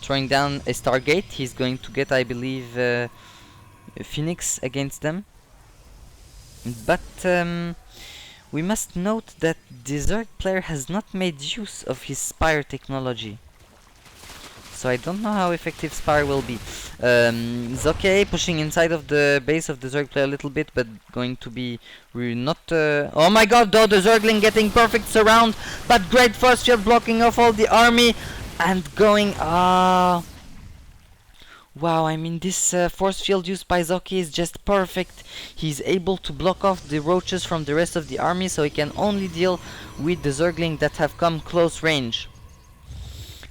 throwing down a Stargate. He's going to get, I believe, Phoenix against them. But we must note that the Zerg player has not made use of his Spire technology. So I don't know how effective Spire will be. Zoke pushing inside of the base of the Zerg player a little bit, but going to be not... oh my god, though, the Zergling getting perfect surround, but great force field blocking off all the army, and going... wow, I mean, this force field used by Zoke is just perfect. He's able to block off the roaches from the rest of the army, so he can only deal with the Zergling that have come close range.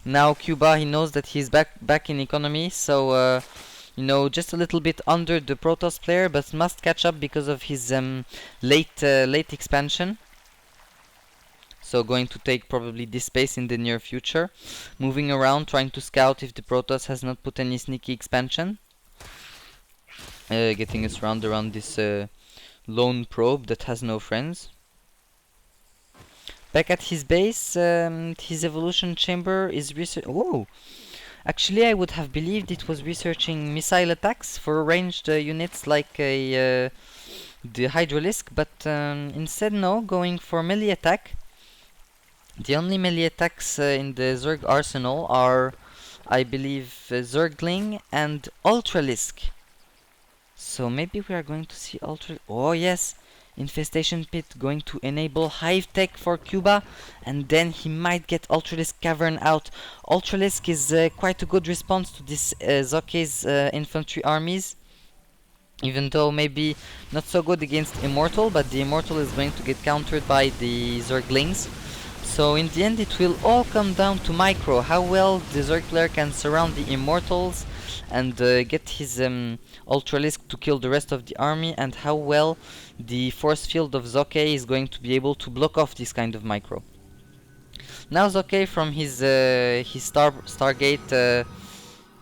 Now Kuba, he knows that he's back in economy, so you know, just a little bit under the Protoss player, but must catch up because of his late expansion. So going to take probably this space in the near future. Moving around, trying to scout if the Protoss has not put any sneaky expansion. Getting us around this lone probe that has no friends. Back at his base, his evolution chamber is research. Oh, actually, I would have believed it was researching missile attacks for ranged units like the Hydralisk, but instead, no, going for melee attack. The only melee attacks in the Zerg arsenal are, I believe, Zergling and Ultralisk. So maybe we are going to see Ultra. Oh yes. Infestation Pit going to enable Hive Tech for Kuba, and then he might get Ultralisk Cavern out. Ultralisk is quite a good response to this Zoke's infantry armies, even though maybe not so good against Immortal, but the Immortal is going to get countered by the Zerglings. So in the end it will all come down to micro, how well the Zerg player can surround the Immortals and get his Ultralisk to kill the rest of the army, and how well the force field of Zoke is going to be able to block off this kind of micro. Now Zoke from his Stargate,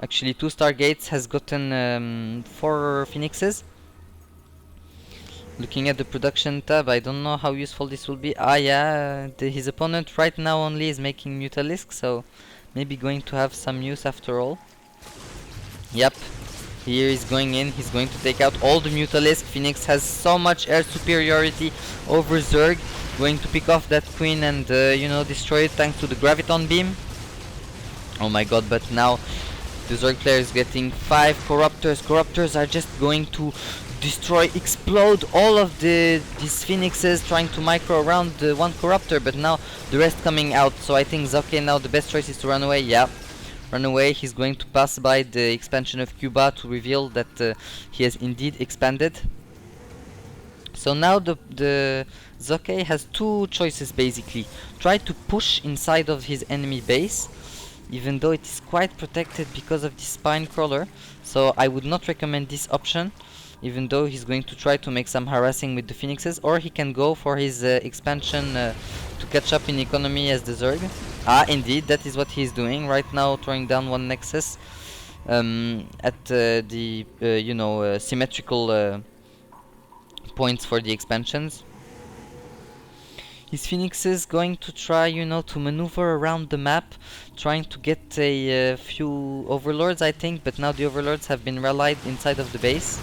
actually 2 Stargates, has gotten 4 Phoenixes. Looking at the production tab, I don't know how useful this will be. Yeah, his opponent right now only is making Mutalisk, so maybe going to have some use after all. Yep. Here he's going in, he's going to take out all the Mutalisk. Phoenix has so much air superiority over Zerg. Going to pick off that queen and, you know, destroy it thanks to the Graviton Beam. Oh my god, but now the Zerg player is getting 5 Corruptors. Corruptors are just going to destroy, explode all of these Phoenixes, trying to micro around the one Corruptor, but now the rest coming out. So I think Zoke now the best choice is to run away. Yeah. Run away. He's going to pass by the expansion of Kuba to reveal that he has indeed expanded. So now the Zoke has 2 choices basically. Try to push inside of his enemy base, even though it is quite protected because of the spine crawler. So I would not recommend this option, even though he's going to try to make some harassing with the Phoenixes, or he can go for his expansion to catch up in economy as the Zerg. Indeed, that is what he's doing right now, throwing down 1 Nexus at the you know, symmetrical points for the expansions. His Phoenixes going to try, you know, to maneuver around the map, trying to get a few Overlords, I think, but now the Overlords have been rallied inside of the base.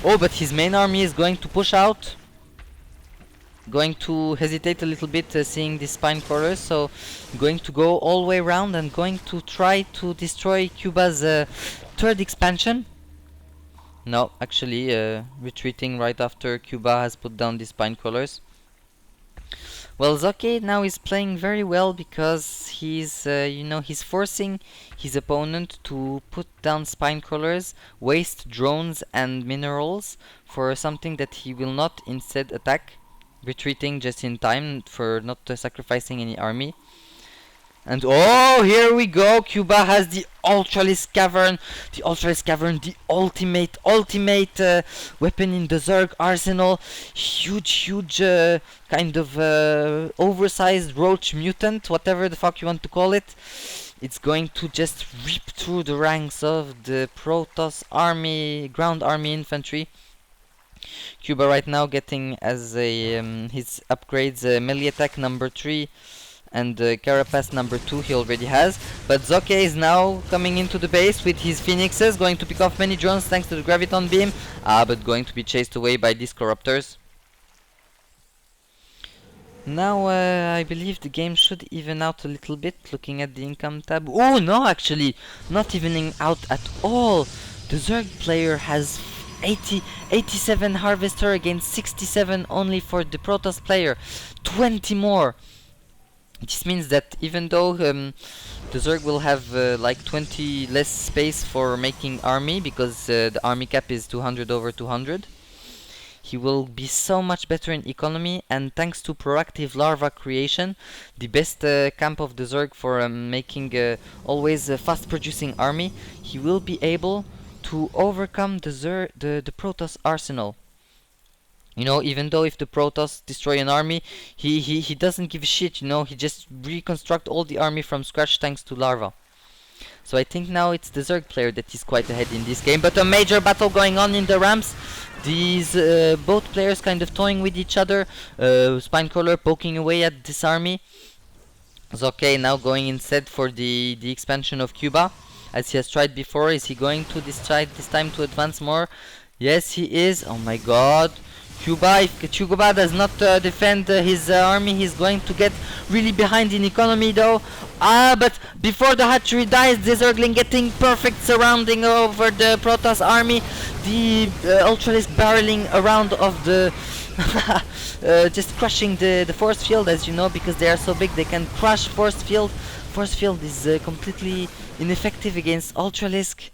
Oh, but his main army is going to push out. Going to hesitate a little bit seeing the spine crawlers, so going to go all the way around and going to try to destroy Kuba's 3rd expansion. No, actually retreating right after Kuba has put down the spine crawlers. Well, Zoke now is playing very well because he's, you know, he's forcing his opponent to put down spine crawlers, waste drones and minerals for something that he will not instead attack, retreating just in time for not sacrificing any army. And oh, here we go. Kuba has the Ultralisk Cavern. The Ultralisk Cavern, the ultimate weapon in the Zerg arsenal. Huge kind of oversized roach mutant, whatever the fuck you want to call it. It's going to just rip through the ranks of the Protoss army, ground army infantry. Kuba right now getting as a his upgrades melee attack number 3. and Carapace number 2 he already has. But Zoke is now coming into the base with his Phoenixes, going to pick off many drones thanks to the Graviton Beam, but going to be chased away by these Corruptors. Now I believe the game should even out a little bit, looking at the income tab. Oh no, actually, not evening out at all. The Zerg player has 87 Harvester against 67 only for the Protoss player. 20 more. This means that even though the Zerg will have like 20 less space for making army, because the army cap is 200 over 200, he will be so much better in economy, and thanks to proactive larva creation, the best camp of the Zerg for making always a fast producing army, he will be able to overcome the Protoss arsenal. You know, even though if the Protoss destroy an army, he doesn't give a shit, you know, he just reconstruct all the army from scratch thanks to larva. So I think now it's the Zerg player that is quite ahead in this game, but a major battle going on in the ramps. These both players kind of toying with each other, Spinecrawler poking away at this army. Zoke now going instead for the expansion of Kuba, as he has tried before. Is he going to decide this time to advance more? Yes, he is. Oh my god. Kuba, if Kuba does not defend his army, he's going to get really behind in economy though. But before the hatchery dies, the Zergling getting perfect surrounding over the Protoss army. The Ultralisk barreling around of the just crushing the force field, as you know, because they are so big they can crush force field. Force field is completely ineffective against Ultralisk.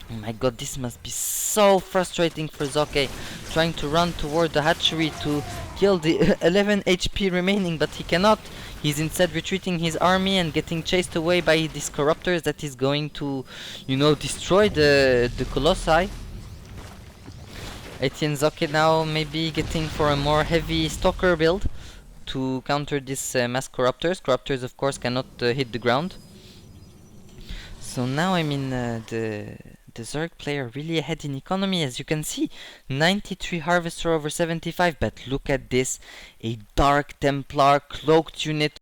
Oh my god, this must be so frustrating for Zoke, trying to run toward the hatchery to kill the 11 HP remaining, but he cannot. He's instead retreating his army and getting chased away by these Corruptors that is going to, you know, destroy the Colossi. aTnSocke now maybe getting for a more heavy Stalker build to counter these mass Corruptors. Corruptors of course cannot hit the ground. So now I mean the Zerg player really ahead in economy, as you can see. 93 Harvester over 75, but look at this. A Dark Templar cloaked unit